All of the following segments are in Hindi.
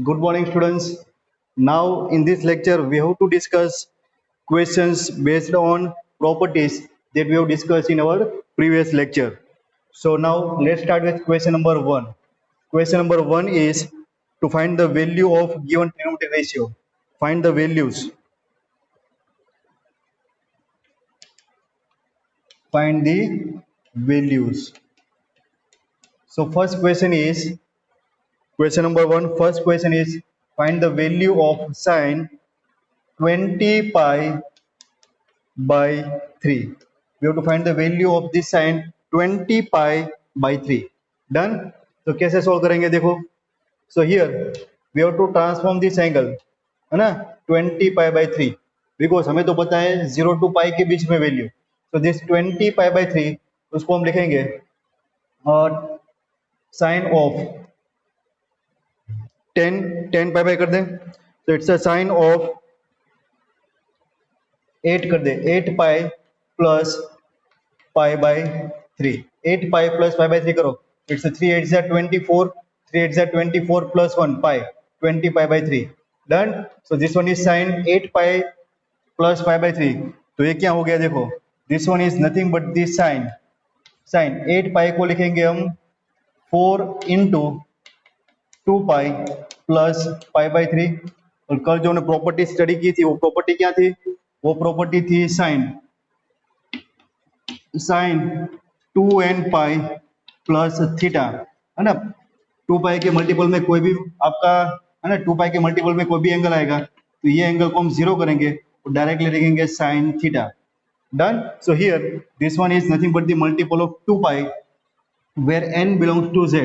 Good morning, students. Now, in this lecture, we have to discuss questions based on properties that we have discussed in our previous lecture. So now, let's start with question number one. Question number one is to find the value of given trigonometric ratio. Find the values. Find the values. So first question is question number one. First question is find the value of sine 20 pi by 3. We have to find the value of this sine 20 pi by 3. Done? तो कैसे solve करेंगे देखो. So here we have to transform this angle, है ना, 20 pi by 3 because हमें तो पता है 0 to pi के बीच में value. So this 20 pi by 3 उसको हम लिखेंगे और sin of 10 pi by कर दें. So it's a sin of 8 कर दे 8 pi plus pi by 3. 8 pi plus pi by 3 करो. इट्स 3 8 जा 24, 3 8 जा 24 plus 1 pi 20 pi by 3. Done. So this one is sine 8 pi plus pi by 3. तो ये क्या हो गया देखो, this one is nothing but this sine. Sine 8 pi को लिखेंगे हम 4 into 2 pi plus pi by 3. और कल जो हमने प्रॉपर्टी स्टडी की थी वो प्रॉपर्टी क्या थी, वो प्रॉपर्टी थी sign 2n pi plus theta, है ना. 2 पाई के मल्टीपल में कोई भी आपका, है ना, 2 पाई के मल्टीपल में कोई भी एंगल आएगा तो ये एंगल को हम जीरो करेंगे और डायरेक्टली लिखेंगे sine theta. Done. So here this one is nothing but the multiple of 2 pi where n belongs to z,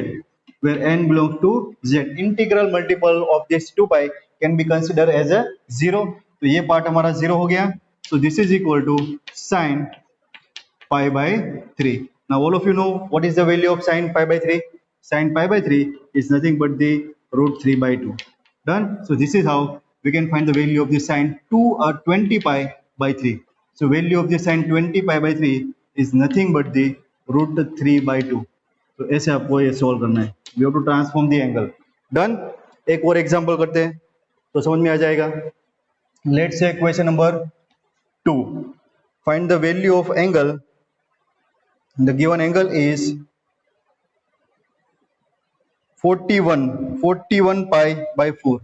where n belongs to z. Integral multiple of this 2 pi can be considered as a 0. तो ये पार्ट हमारा 0 हो गया. So this is equal to sin pi by 3. Now all of you know what is the value of sin pi by 3. Sin pi by 3 is nothing but the root 3 by 2. Done. So this is how we can find the value of the sin 20 pi by 3. So value of the sin 20 pi by 3 is nothing but the root 3 by 2. तो ऐसे आपको ये सॉल्व करना है. We have to transform the angle. Done. एक और एग्जांपल करते हैं तो समझ में आ जाएगा. Let's say question number 2. Find the value of angle. The given angle is 41 pi by 4.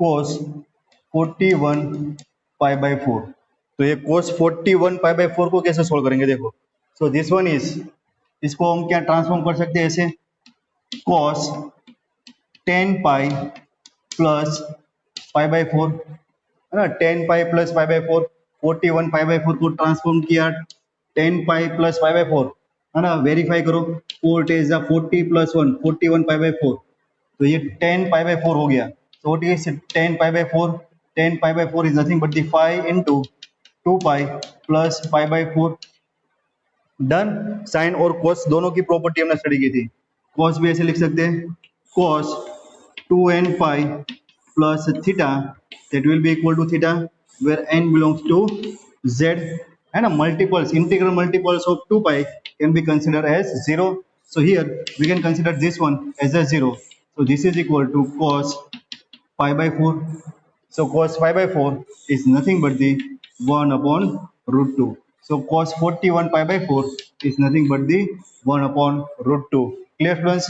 cos 41 pi by 4. तो ये cos 41 पाई बाय 4 को कैसे सोल्व करेंगे देखो. सो दिस वन इज, इसको हम क्या ट्रांसफॉर्म कर सकते हैं ऐसे, cos 10 pi plus pi by 4, है ना. 10 पाई plus pi by 4, 41 pi by 4 को ट्रांसफॉर्म किया 10 पाई प्लस पाई बाय 4, है ना. वेरीफाई करो. 4 टेज 40 प्लस 1 41 पाई बाय 4. तो ये 10 पाई बाय 4 हो गया. So what is 10 pi by 4? 10 pi by 4 is nothing but the 5 into 2 pi plus pi by 4. Done. Sine और cos दोनों की प्रॉपर्टी हमने स्टडी की थी. cos भी ऐसे लिख सकते हैं, cos 2n pi plus theta that will be equal to theta where n belongs to z, है ना. Multiples, integral multiples of 2 pi can be considered as 0. So here we can consider this one as a 0. So this is equal to cos pi by 4. So cos pi by 4 is nothing but the 1 upon root 2. So cos 41 pi by 4 is nothing but the 1 upon root 2. Clear students?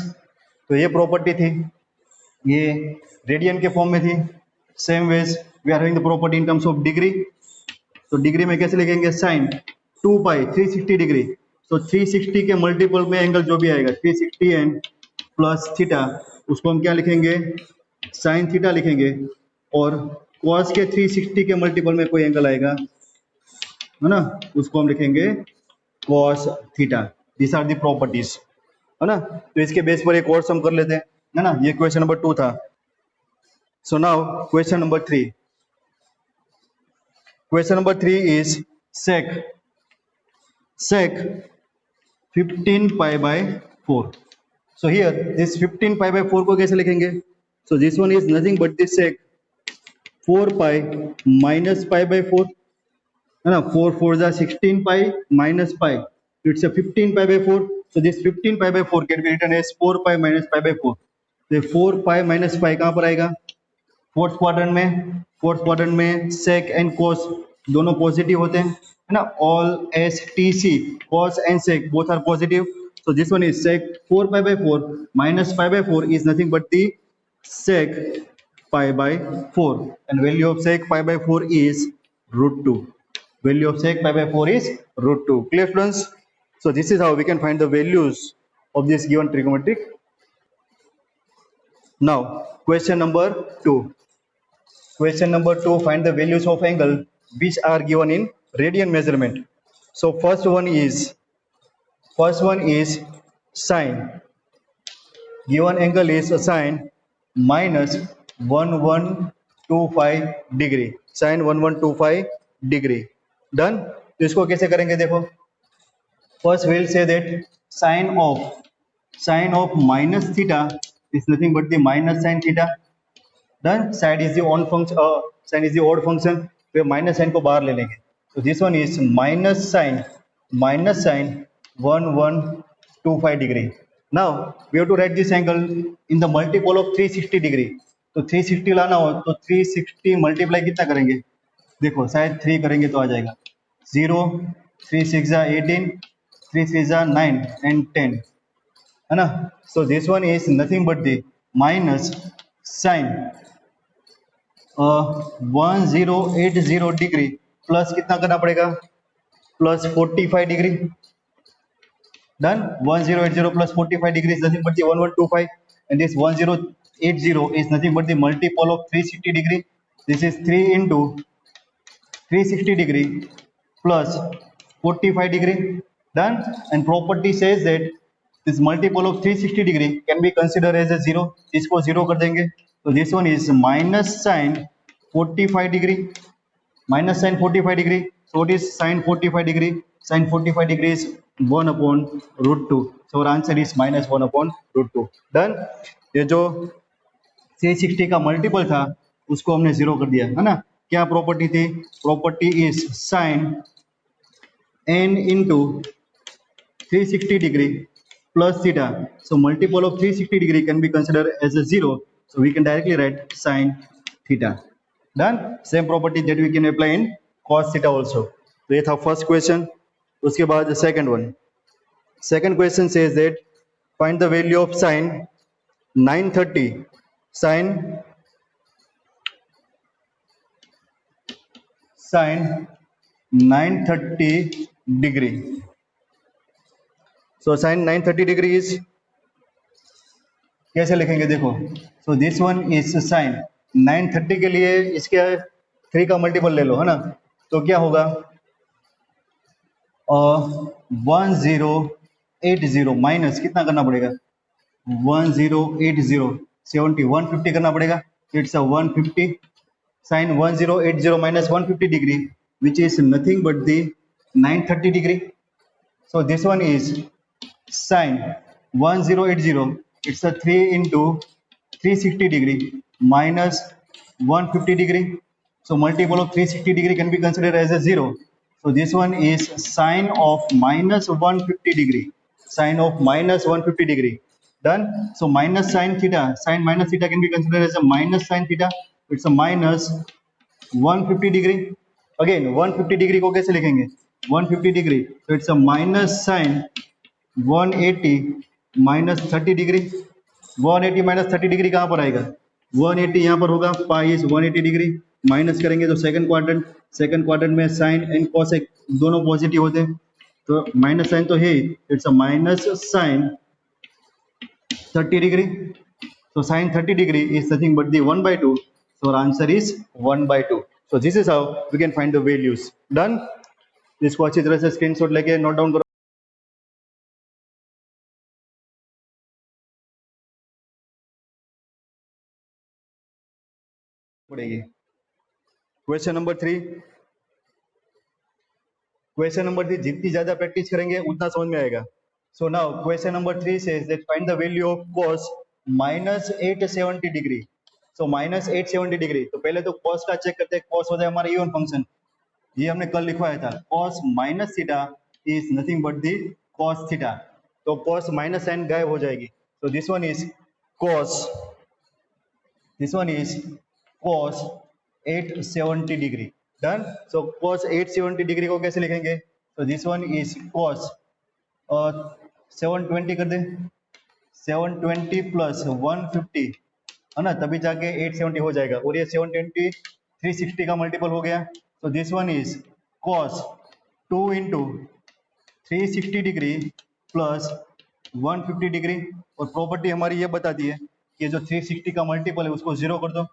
तो ये प्रॉपर्टी थी, ये रेडियन के फॉर्म में थी. Same ways we are having the property in terms of degree. तो डिग्री में कैसे लिखेंगे, साइन 2 पाई 360 डिग्री. तो 360 के मल्टीपल में एंगल जो भी आएगा 360 एंड प्लस थीटा, उसको हम क्या लिखेंगे, साइन थीटा लिखेंगे. और cos के 360 के मल्टीपल में कोई एंगल आएगा, है ना, उसको हम लिखेंगे cos theta. This are the properties, है ना. तो इसके बेस पर एक और सम कर लेते हैं, है ना. ये क्वेश्चन नंबर 2 था. So now question number 3. Question number 3 is sec 15 pi by 4. So here this 15 pi by 4 को कैसे लिखेंगे. So this one is nothing but this sec 4 pi minus pi by 4, है ना. 4 4 जा 16 pi minus pi. It's a 15 pi by 4. So this 15 pi by 4 can be written as 4 pi minus pi by 4. तो 4 पाई माइनस पाई कहाँ पर आएगा? फोर्थ क्वाड्रेंट में सेक एंड कोस दोनों पॉजिटिव होते हैं, है ना. All S T C cos and sec both are positive. So this one is sec 4 pi by 4 minus pi by 4 is nothing but the sec pi by 4, and value of sec pi by 4 is root 2. Value of sec pi by 4 is root 2. Clear students? So this is how we can find the values of this given trigonometric. Now question number 2. Question number 2, find the values of angle which are given in radian measurement. So first one is sine. Given angle is sine minus 1125 degree. Sine 1125 degree. Done. तो इसको कैसे करेंगे देखो. First we'll say that sine of minus theta is nothing but the minus sine theta. Done. Sine is the odd function. तो माइनस साइन को बाहर ले लेंगे. So this one is minus sine 1125 degree. Now we have to write this angle in the multiple of 360 degree. तो 360 लाना हो तो 360 मल्टीप्लाई कितना करेंगे? देखो शायद 3 करेंगे तो आ जाएगा 0, 3 6 18, 3 3 9 and 10, है ना. So this one is nothing but the minus sine 1080 degree plus कितना करना पड़ेगा? Plus 45 degree. Done. 1080 plus 45 degree is nothing but the 1125, and this 1080 is nothing but the multiple of 360 degree. This is 3 into 360 degree plus 45 degree. Done. And property says that this multiple of 360 degree can be considered as a 0. इसको 0 कर देंगे. So this one is minus sine 45 degree. Minus sine 45 degree. So what is sine 45 degree? Sine 45 degree is 1 upon root 2. So our answer is minus 1 upon root 2. Done. ये जो 360 का मल्टीपल था उसको हमने 0 कर दिया, है ना. क्या प्रॉपर्टी थी? Property is sine n into 360 degree plus theta. So multiple of 360 degree can be considered as a 0. So we can directly write sine theta. Done. Same property that we can apply in cos theta also. So ये था first question. उसके बाद second one. Second question says that find the value of sine 930. Sine 930 degree. So sine 930 degree is कैसे लिखेंगे देखो. So this one is sine 930 के लिए इसके 3 का मल्टीपल ले लो, है ना. तो क्या होगा? 1080 माइनस कितना करना पड़ेगा? 1080 70 150 करना पड़ेगा. It's 150. Sine 1080 minus 150 degree, which is nothing but the 930 degree. So this one is sine 1080. It's a 3 into 360 degree minus 150 degree. So multiple of 360 degree can be considered as a 0. So this one is sine of minus 150 degree. Sine of minus 150 degree. Done. So minus sine theta. Sine minus theta can be considered as a minus sine theta. It's a minus 150 degree. Again 150 degree को कैसे लिखेंगे? 150 degree. So it's a minus sine 180 minus 30 degree. 180 minus 30 degree कहाँ पर आएगा? 180 यहाँ पर होगा. Pi is 180 degree. माइनस करेंगे तो सेकंड क्वाड्रेंट में साइन एंड कोसेक दोनों पॉजिटिव होते हैं. तो माइनस साइन तो है. It's a minus sine 30 degree. So sine 30 degree is nothing but the 1/2. So our answer is 1/2. So this is how we can find the values. Done. इसको अच्छी तरह से स्क्रीनशॉट लेके नोट डाउन करो पड़ेगी. Question number 3. क्वेश्चन नंबर 3 जितनी ज्यादा प्रैक्टिस करेंगे उतना समझ में आएगा. So now question number 3 says that find the value of cos minus 870 degree. So minus 870 degree. तो पहले तो cos का चेक करते हैं. cos होता है हमारा इवन फंक्शन. ये हमने कल लिखवाया था. cos minus theta is nothing but the cos theta. तो cos minus sin गायब हो जाएगी. So this one is cos, this one is cos 870 degree. Done. So cos 870 degree को कैसे लिखेंगे? So this one is cos 720 कर दे, 720 प्लस 150 है ना, तभी जाके 870 हो जाएगा। और ये 720 360 का मल्टीपल हो गया। सो this one is cos 2 into 360 degree plus 150 degree. और प्रॉपर्टी हमारी ये बताती है कि जो 360 का मल्टीपल है उसको जीरो कर दो।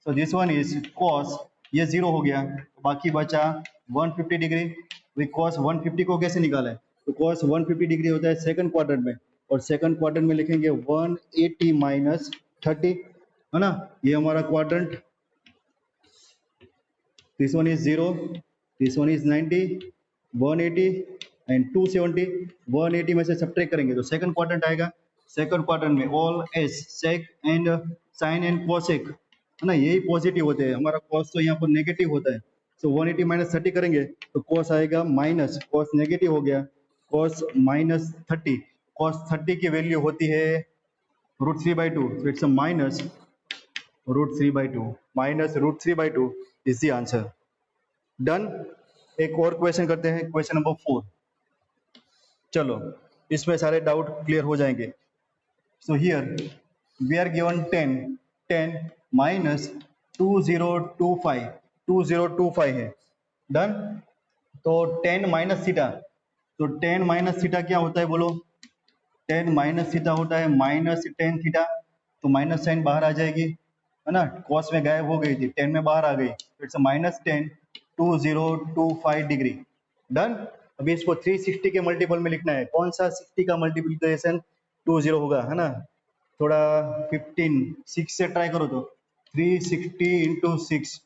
सो दिस वन इज cos, ये जीरो हो गया, बाकी बचा 150 डिग्री। वी cos 150 को कैसे निकाला है? तो cos 150 डिग्री होता है सेकंड क्वाड्रेंट में, और सेकंड क्वाड्रेंट में लिखेंगे 180 माइनस 30, है ना। ये हमारा quadrant, this one is 0, this one is 90, 180 and 270। 180 में से सब्ट्रैक्ट करेंगे तो सेकंड क्वाड्रेंट आएगा। सेकंड क्वाड्रेंट में all S sec and sine and cosec, है ना, यही पॉजिटिव होते हैं। हमारा कॉस तो यहाँ पर नेगेटिव होता है। सो 180 माइनस 30 करेंगे तो कॉस आएगा माइनस, कॉस नेगेटिव हो गया, कॉस माइनस 30। कॉस 30 की वैल्यू होती है √3/2, so it's a minus √3/2, minus √3/2 is the answer. Done. एक और क्वेश्चन करते हैं, क्वेश्चन नंबर 4। चलो इसमें सारे डाउट क्लियर हो जाएंगे। So here we are given 10 minus 2025 है। डन। तो 10 माइनस थीटा, तो 10 माइनस थीटा क्या होता है बोलो? 10 माइनस थीटा होता है माइनस 10 थीटा। तो माइनस साइन बाहर आ जाएगी, है ना, कॉस में गायब हो गई थी, 10 में बाहर आ गई, इट्स माइनस 10 2025 डिग्री। डन। अभी इसको 360 के मल्टीपल में लिखना है। कौन सा 60 का मल्टीप्लीकेशन 20 होगा, है ना। थोड़ा 15 6 से ट्राई करो तो 360 इंटू 6,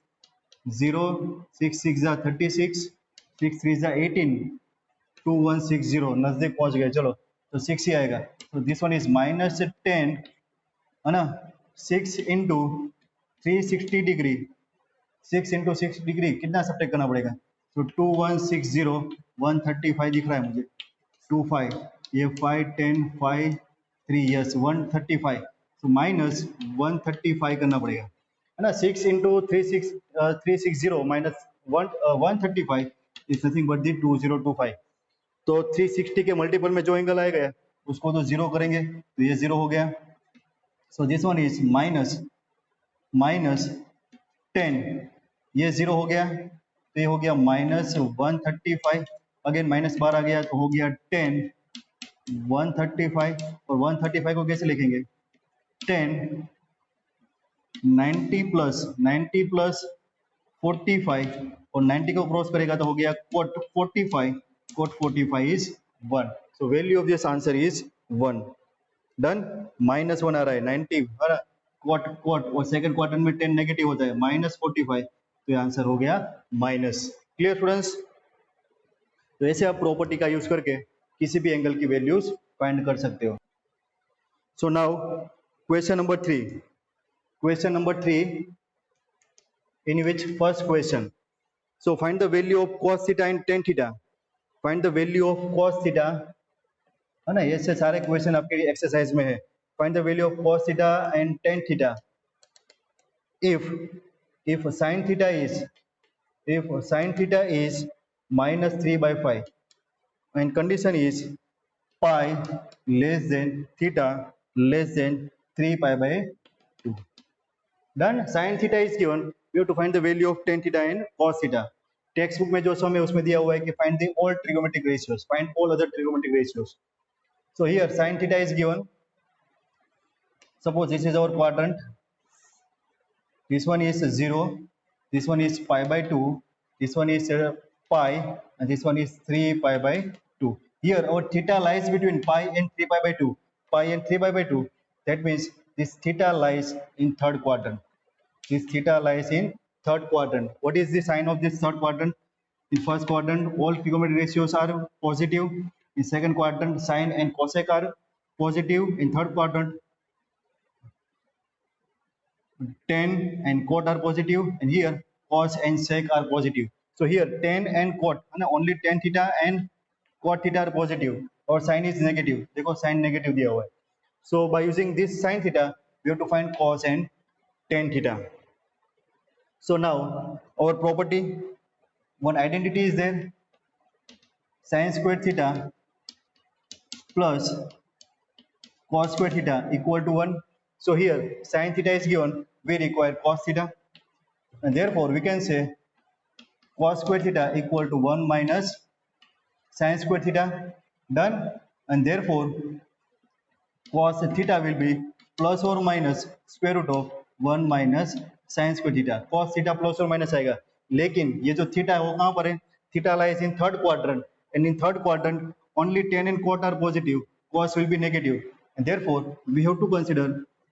0 6 6 36, 6 3 18, 2160, नजदीक पहुंच गए। चलो तो 6 ही आएगा। तो दिस वन इज माइनस 10, है ना, 6 इंटू 360 डिग्री, 6 इंटू 6 डिग्री कितना सब्ट्रैक्ट करना पड़ेगा? तो 2160, 135 दिख रहा है मुझे, 25, ये 5 10 5 3, यस 135। तो माइनस 135 करना पड़ेगा, है ना। 6 into 360 minus 135 is nothing but दी 2025। तो 360 के मल्टीपल में जो एंगल आएगा उसको तो जीरो करेंगे, तो ये जीरो हो गया। सो दिस वन इज माइनस 10, ये जीरो हो गया, तो ये हो गया माइनस 135। अगेन माइनस बार आ गया तो हो गया 10 135। और 135 को कैसे लिखेंगे? 10 90 प्लस 45, और 90 को क्रॉस करेगा तो हो गया cot 45, cot 45 is 1। So value of this answer is 1। Done. Minus 1 आ रहा है, 90 कॉट कॉट, और सेकंड क्वार्टर में 10 नेगेटिव होता है, माइनस 45, तो ये आंसर हो गया माइनस। Clear students? तो ऐसे आप प्रॉपर्टी का यूज करके किसी भी एंगल की वैल्यूज फाइंड कर सकते हो। So now question number 3, question number 3 in which first question, so find the value of cos theta and tan theta, find the value of cos theta, है ना, ऐसे सारे क्वेश्चन आपके एक्सरसाइज में है। Find the value of cos theta and tan theta if sin theta is minus 3/5 and condition is pi less than theta less than 3π/2. Done. Sin theta is given, we have to find the value of tan theta and cos theta. Text book में जो सम है उसमें दिया हुआ है कि find the all trigonometric ratios, find all other trigonometric ratios. So here sin theta is given, suppose this is our quadrant, this one is 0, this one is pi/2, this one is pi, and this one is 3π/2. Here our theta lies between pi and 3π/2, pi and 3π/2, that means this theta lies in third quadrant. This theta lies in third quadrant. What is the sign of this third quadrant? In first quadrant, all trigonometric ratios are positive. In second quadrant, sine and cosec are positive. In third quadrant, tan and cot are positive, and here cos and sec are positive. So here tan and cot, only tan theta and cot theta are positive, और sin is negative. देखो sin negative दिया हुआ है. So by using this sin theta, we have to find cos and tan theta. So now our property, one identity is there, sin squared theta plus cos squared theta equal to 1. So here sin theta is given, we require cos theta, and therefore we can say cos squared theta equal to 1 minus sin squared theta. Done. And therefore cos theta will be plus or minus square root of 1 minus sin square theta. cos theta plus or minus आएगा, लेकिन ये जो थीटा है वो कहाँ पर है? Theta lies in third quadrant, and in third quadrant only tan and cot are positive, cos will be negative, and therefore we have to consider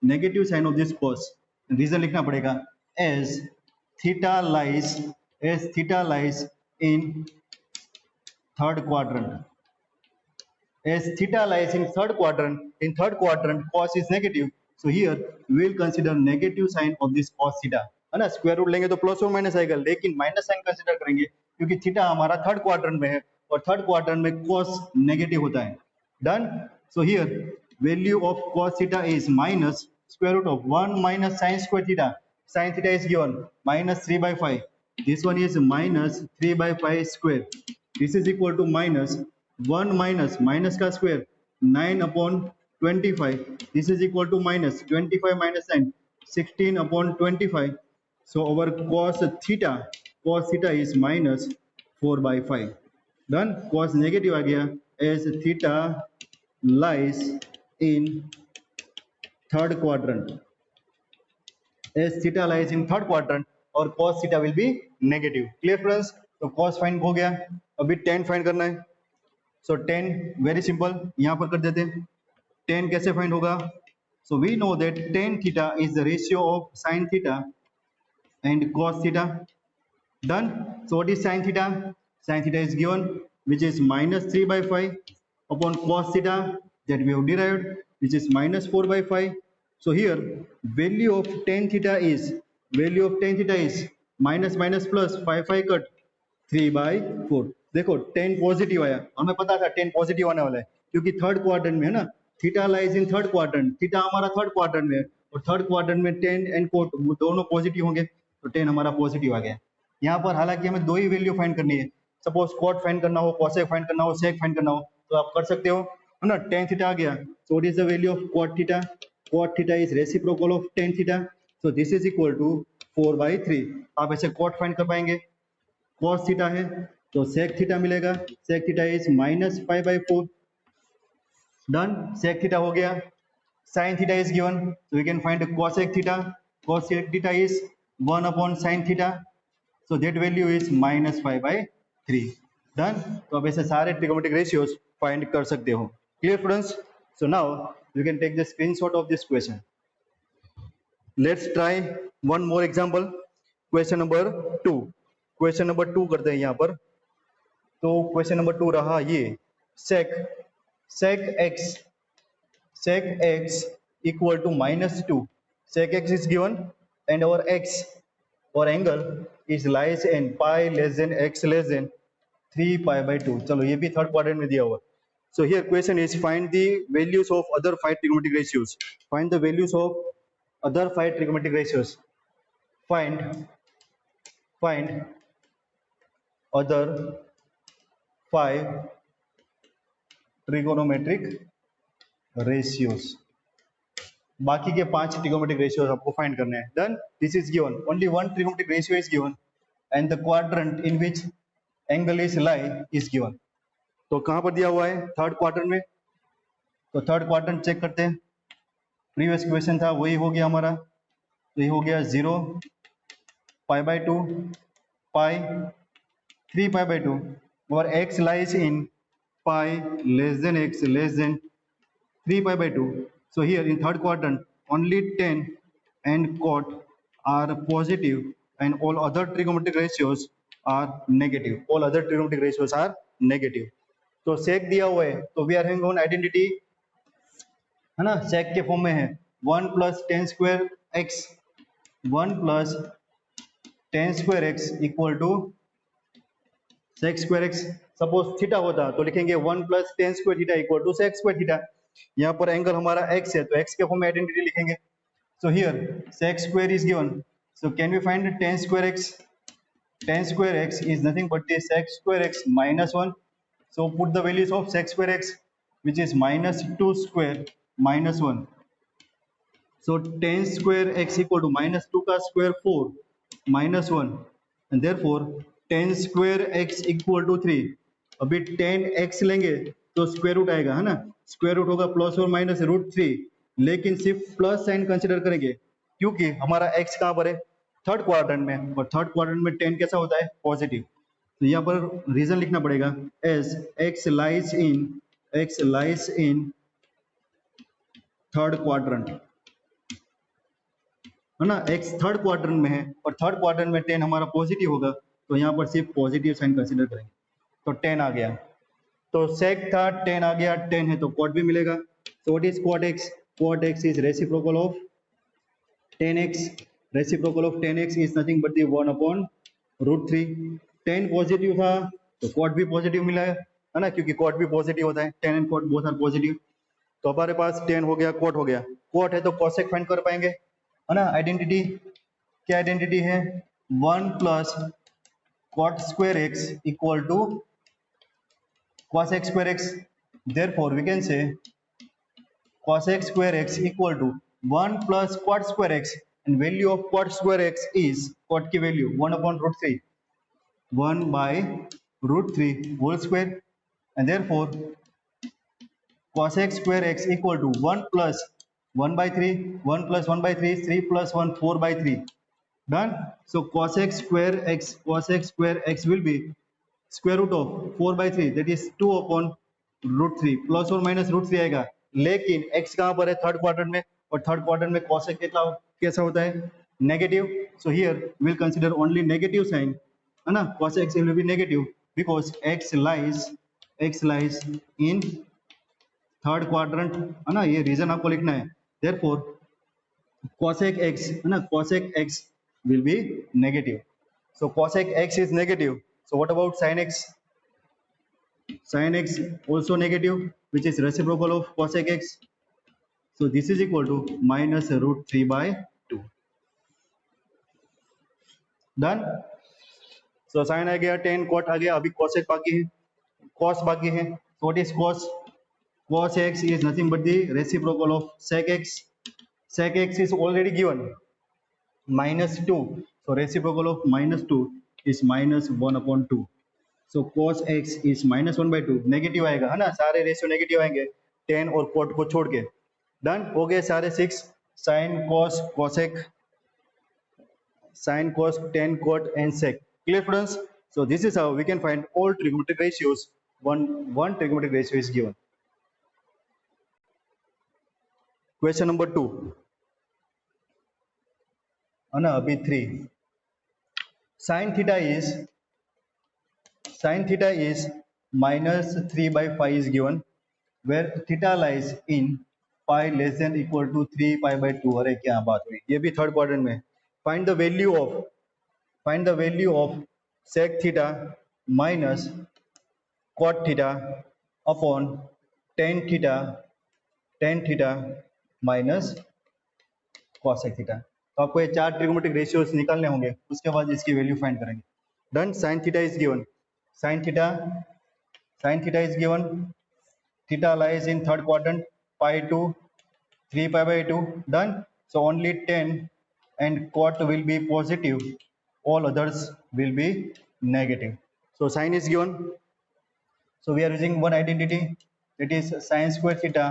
negative sign of this cos. Reason लिखना पड़ेगा as theta lies in third quadrant. As theta lies in third quadrant cos is negative, so here we will consider negative sign of this cos theta, है ना. स्क्वायर रूट लेंगे तो प्लस और माइनस आएगा, लेकिन माइनस साइन कंसीडर करेंगे क्योंकि थीटा हमारा थर्ड क्वाड्रेंट में है और थर्ड क्वाड्रेंट में cos नेगेटिव होता है. Done. So here value of cos theta is minus square root of 1 minus sin square theta. Sin theta is given minus 3/5. This one is minus 3/5 square. This is equal to minus 1 minus का square 9/25. This is equal to minus 25 minus 9 16/25. So our cos theta is minus 4/5. Done. Cos negative आ गया as theta lies in third quadrant. As theta lies in third quadrant और cos theta will be negative. Clear friends? तो cos फाइंड हो गया, अभी tan फाइंड करना है. सो tan वेरी सिंपल, यहाँ पर कर देते हैं. tan कैसे फाइंड होगा? So we know that tan theta is the ratio of sin theta and cos theta. Done. So what is sin theta? sin theta is given which is minus 3/5 upon cos theta that we have derived, which is minus 4/5. So here value of tan theta is minus minus plus 5/5 cut 3/4. देखो tan पॉजिटिव आया, हमें पता था tan पॉजिटिव आने वाला है क्योंकि थर्ड क्वाड्रेंट में है ना. Theta lies in third quadrant, theta हमारा थर्ड क्वाड्रेंट में है और थर्ड क्वाड्रेंट में tan एंड cot दोनों पॉजिटिव होंगे, तो tan हमारा पॉजिटिव आ गया. यहाँ पर हालांकि हमें दो ही वैल्यू फाइंड करनी है. सपोज cot फाइंड करना हो, cosec फाइंड करना हो, sec फाइंड करना हो तो आप कर सकते हो, है ना. tan थीटा आ गया, so what is the value of cot theta? cot theta is reciprocal of tan theta, so this is equal to 4/3. आप ऐसे cot फाइंड कर पाएंगे. cos थीटा है तो sec थीटा मिलेगा, sec theta is minus 5/4. Done. sec theta हो गया. sin theta is given, so we can find cosec theta. cosec theta is 1/sin theta, so that value is minus 5/3. Done. तो अब ऐसे सारे ट्रिगोनोमेट्रिक रेशियोज फाइंड कर सकते हो. Clear students? So now you can take the screenshot of this question. Let's try one more example. Question number 2. Question number 2 करते हैं यहाँ पर. तो क्वेश्चन नंबर 2 रहा ये sec x equal to minus 2. sec x is given and our x or angle is lies in pi less than x less than 3/2. चलो ये भी थर्ड क्वाड्रेंट में दिया हुआ. So here question is find the values of other 5 trigonometric ratios. Find the values of other 5 trigonometric ratios. Find other 5 trigonometric ratios. बाकी के 5 trigonometric ratios आपको फाइंड करने हैं. Done. This is given. Only one trigonometric ratio is given and the quadrant in which angle is lie is given. तो कहाँ पर दिया हुआ है? थर्ड क्वाड्रेंट में. तो थर्ड क्वाड्रेंट चेक करते हैं. प्रीवियस क्वेश्चन था वही हो गया हमारा, तो ये हो गया 0 pi/2 pi 3/2 और x lies in pi less than x less than 3/2. So here in third quadrant only tan and cot are positive and all other trigonometric ratios are negative. All other trigonometric ratios are negative. तो sec दिया हुआ है तो we are having one identity, है ना. sec के फॉर्म में है 1 plus tan square x, 1 plus tan square x equal to sec square x. Suppose theta होता तो लिखेंगे 1 plus tan square theta equal to sec square theta. यहाँ पर एंगल हमारा x है तो x के फॉर्म में आइडेंटिटी लिखेंगे. So here sec square is given. So can we find tan square x? Tan square x is nothing but the sec square x minus 1. So put the values of sec square x, which is minus 2 square minus 1. So tan square x equal to minus 2 का square 4 minus 1, and therefore tan square x equal to 3. अभी tan x लेंगे तो स्क्वायर रूट आएगा, है ना, स्क्वायर रूट होगा प्लस और माइनस रूट 3, लेकिन सिर्फ प्लस साइन कंसिडर करेंगे क्योंकि हमारा x कहाँ पर है, थर्ड क्वाड्रेंट में, और थर्ड क्वाड्रेंट में tan कैसा होता है, पॉजिटिव. तो यहाँ पर रीजन लिखना पड़ेगा as x lies in third quadrant, है ना, x थर्ड क्वाड्रेंट में है और थर्ड क्वाड्रेंट में tan हमारा पॉजिटिव होगा, तो यहाँ पर सिर्फ पॉजिटिव साइन कंसीडर करेंगे. तो tan आ गया, तो sec था, tan आ गया, tan है तो cot भी मिलेगा. So what is cot x? Cot x is reciprocal of tan x. Reciprocal of tan x is nothing but the 1 upon root 3. tan positive था तो cot भी पॉजिटिव मिला है ना, क्योंकि cot भी पॉजिटिव होता है, tan and cot both are positive. तो हमारे पास tan हो गया, cot हो गया. cot है तो cosec फाइंड कर पाएंगे, है ना. आइडेंटिटी क्या आइडेंटिटी है, 1 plus cot square x equal to cosec square x. Therefore we can say cosec square x equal to 1 plus cot square x, and value of cot square x is cot की value 1 upon root 3, 1 by root 3 whole square, and therefore cosec square x equal to 1 plus 1 by 3, 1 plus 1 by 3, 3 plus 1, 4 by 3. Done. So cosec square x will be square root of 4 by 3, that is 2 upon root 3, plus or minus root 3 आएगा. लेकिन x कहाँ पर है, थर्ड क्वाड्रेंट में, और थर्ड क्वाड्रेंट में cosec कैसा होता है, negative. So here will consider only negative sign, है ना. cosec will be negative because x lies in third quadrant, है ना. ये रीजन आपको लिखना है. Therefore cosec x, है ना, cosec x will be negative. So cosec x is negative. So what about sin x? Sin x also negative, which is reciprocal of cosec x. So this is equal to minus root 3 by 2. Done. So sin आ गया, tan cot आ गया, अभी cosec बाकी है, cos बाकी है. So what is cos? Cos x is nothing but the reciprocal of sec x. Sec x is already given minus 2. So reciprocal of minus 2 is minus 1 upon 2. So cos x is minus 1 by 2. Negative आएगा, है ना, सारे रेशियो नेगेटिव आएंगे tan और cot को छोड़ के. डन हो गए सारे 6. sin cos cosec, sin cos tan cot and sec. Clear students? So this is how we can find all trigonometric ratios. One trigonometric ratio is given. Question number 2, है ना, अभी 3. sin theta is minus 3 by 5 is given, where theta lies in pi less than equal to 3 pi by 2. अरे क्या बात हुई, ये भी थर्ड क्वाड्रेंट में. find the value of sec theta minus cot theta upon tan theta minus cosec theta. तो आपको ये 4 ट्रिगोनोमेट्रिक रेशियोज निकालने होंगे, उसके बाद इसकी वैल्यू फाइंड करेंगे. Done. sin theta is given, sin theta is given, theta lies in third quadrant, pi to 3 pi by 2. Done. So only tan and cot will be positive, all others will be negative. So sin is given, so we are using one identity, that is sin square theta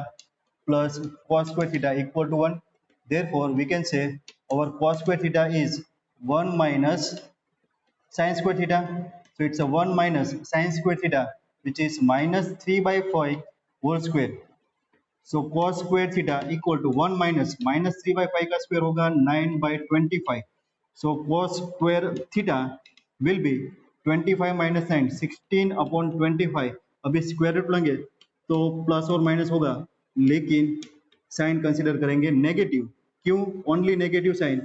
plus cos square theta equal to 1. Therefore we can say our cos square theta is 1 minus sin square theta. So it's a 1 minus sin square theta, which is minus 3 by 5 whole square. So cos square theta equal to 1 minus 3 by 5 का स्क्वायर होगा 9 by 25. So cos square theta will be 25 minus 9, 16 upon 25. अभी स्क्वायर रूट लेंगे तो प्लस और माइनस होगा, लेकिन साइन कंसीडर करेंगे नेगेटिव. क्यों ओनली नेगेटिव साइन,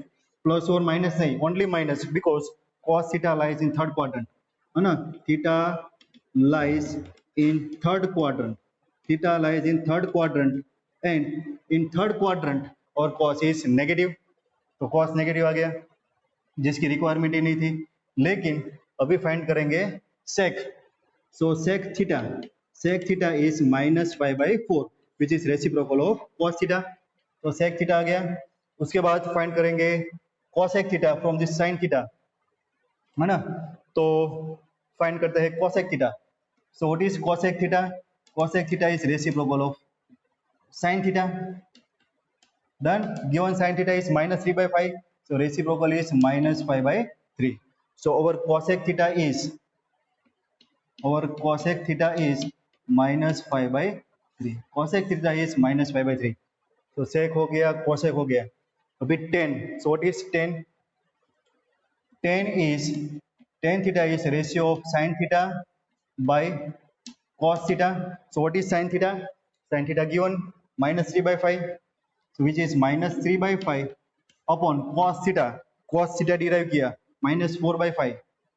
प्लस और माइनस नहीं, only minus, because cos theta lies in third quadrant, है ना. Theta lies in third quadrant, theta lies in third quadrant, and in third quadrant और कॉस इज नेगेटिव, तो कॉस नेगेटिव आ गया जिसकी रिक्वायरमेंट ही नहीं थी। लेकिन अभी फाइंड करेंगे sec. So sec theta is minus pi by 4 which is reciprocal of cos theta. तो सेक थीटा आ गया। उसके बाद फाइंड करेंगे cosec theta from this sine theta, है ना। तो फाइंड करते हैं cosec theta. So what is cosec theta? Cosec theta is reciprocal of sin theta. Then given sin theta is minus 3 by 5, so reciprocal is minus 5 by 3. So our cosec theta is minus 5 by 3. Cosec theta is minus 5 by 3. So sec हो गया, cosec हो गया. अभी tan. So what is tan? Tan theta is ratio of sin theta by cos theta. So what is sin theta? Sin theta given minus 3 by 5. So which is minus 3 by 5 upon cos theta. Cos theta derive किया minus 4 by 5,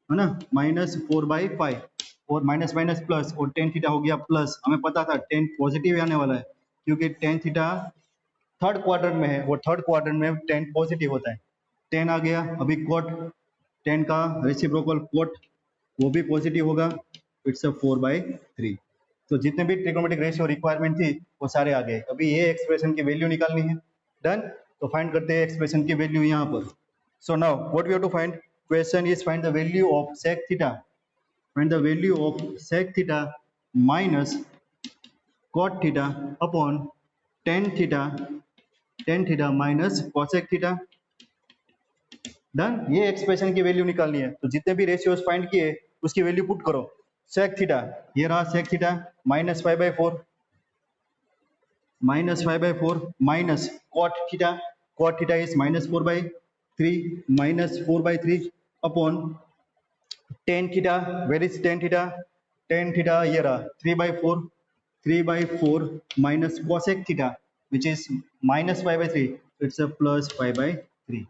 है ना, minus 4 by 5 और माइनस माइनस प्लस और tan थीटा हो गया प्लस। हमें पता था tan पॉजिटिव आने वाला है क्योंकि tan थीटा थर्ड क्वाड्रेंट में है और थर्ड क्वाड्रेंट में tan पॉजिटिव होता है। tan आ गया। अभी cot, tan का रेसिप्रोकल cot वो भी पॉजिटिव होगा, इट्स अ 4 by 3। तो जितने भी ट्रिग्नोमेट्रिक रेशियो रिक्वायरमेंट थी वो सारे आ गए। अभी ये एक्सप्रेशन की वैल्यू निकालनी है। डन। तो फाइंड करते हैं एक्सप्रेशन की वैल्यू यहाँ पर। So now what we have to find, question is find the value of sec theta. Find the value of sec theta minus cot theta upon tan theta minus cosec theta. Done. ये एक्सप्रेशन की वैल्यू निकालनी है। तो जितने भी रेशियोज फाइंड किए उसकी वैल्यू पुट करो। सेक थीटा, ये रहा sec theta minus 5 by 4 minus cot theta is minus 4 by 3 upon tan theta. Where is tan theta? Tan theta ये रहा 3 by 4 minus cosec theta which is minus 5 by 3, it's a plus 5 by 3।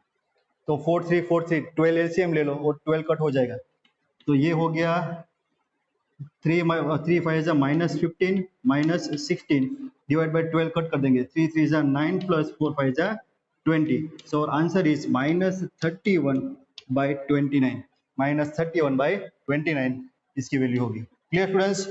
तो 4 3 12 एलसीएम ले लो और 12 कट हो जाएगा। तो ये हो गया 3 5 is minus 15 minus 16 divide by 12 cut कर देंगे। 3 3 is 9 plus 4 5 is 20। So answer is minus 31 by 29। Minus 31 by 29 इसकी वैल्यू होगी। Clear students?